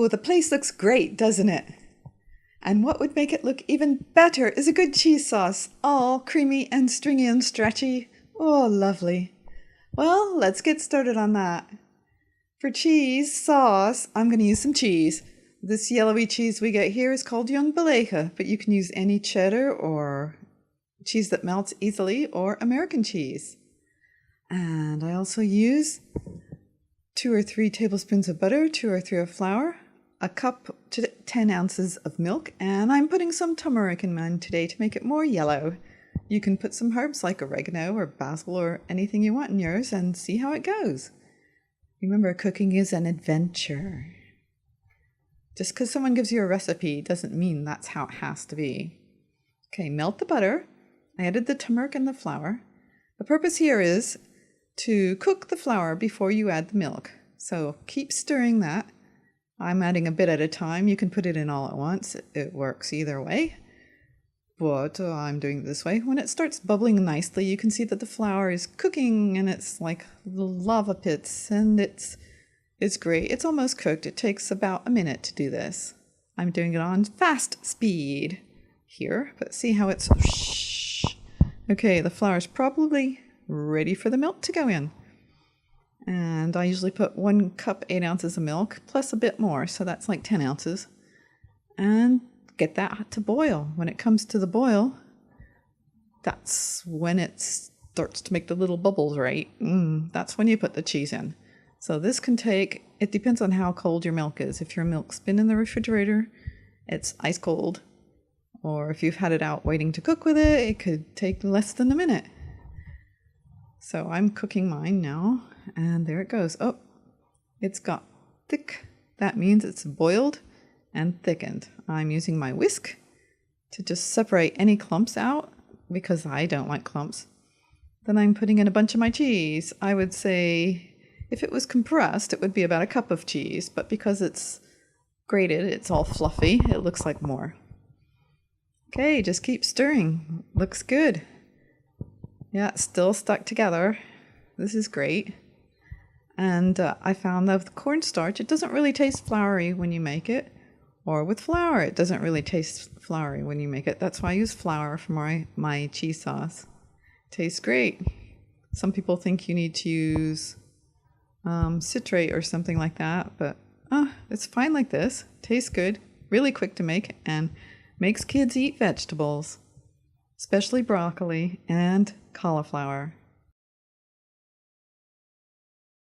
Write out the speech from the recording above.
Oh, the place looks great, doesn't it? And what would make it look even better is a good cheese sauce, all creamy and stringy and stretchy. Oh, lovely. Well, let's get started on that. For cheese sauce, I'm going to use some cheese. This yellowy cheese we get here is called Jong Belegen, but you can use any cheddar or cheese that melts easily or American cheese. And I also use 2 or 3 tablespoons of butter, 2 or 3 of flour, a cup to 10 ounces of milk, and I'm putting some tumeric in mine today to make it more yellow. You can put some herbs like oregano or basil or anything you want in yours and see how it goes. Remember, cooking is an adventure. Just because someone gives you a recipe doesn't mean that's how it has to be. Okay, melt the butter. I added the turmeric and the flour. The purpose here is to cook the flour before you add the milk. So keep stirring that. I'm adding a bit at a time. You can put it in all at once. It works either way. But I'm doing it this way. When it starts bubbling nicely, you can see that the flour is cooking and it's like lava pits, and it's great. It's almost cooked. It takes about a minute to do this. I'm doing it on fast speed here, but see how it's shh. Okay, the flour is probably ready for the milk to go in. And I usually put 1 cup 8 ounces of milk plus a bit more, so that's like 10 ounces. And get that to boil. When it comes to the boil, that's when it starts to make the little bubbles, right? That's when you put the cheese in. So this can take, it depends on how cold your milk is. If your milk's been in the refrigerator, it's ice cold. Or if you've had it out waiting to cook with it, it could take less than a minute. So I'm cooking mine now, and there it goes. Oh, it's got thick. That means it's boiled and thickened. I'm using my whisk to just separate any clumps out because I don't like clumps. Then I'm putting in a bunch of my cheese. I would say if it was compressed, it would be about a cup of cheese, but because it's grated, it's all fluffy, it looks like more. Okay, just keep stirring. Looks good. Yeah, it's still stuck together. This is great. And I found that with cornstarch, it doesn't really taste floury when you make it. Or with flour, it doesn't really taste floury when you make it. That's why I use flour for my cheese sauce. Tastes great. Some people think you need to use citrate or something like that, but it's fine like this. Tastes good, really quick to make, and makes kids eat vegetables, especially broccoli and cauliflower.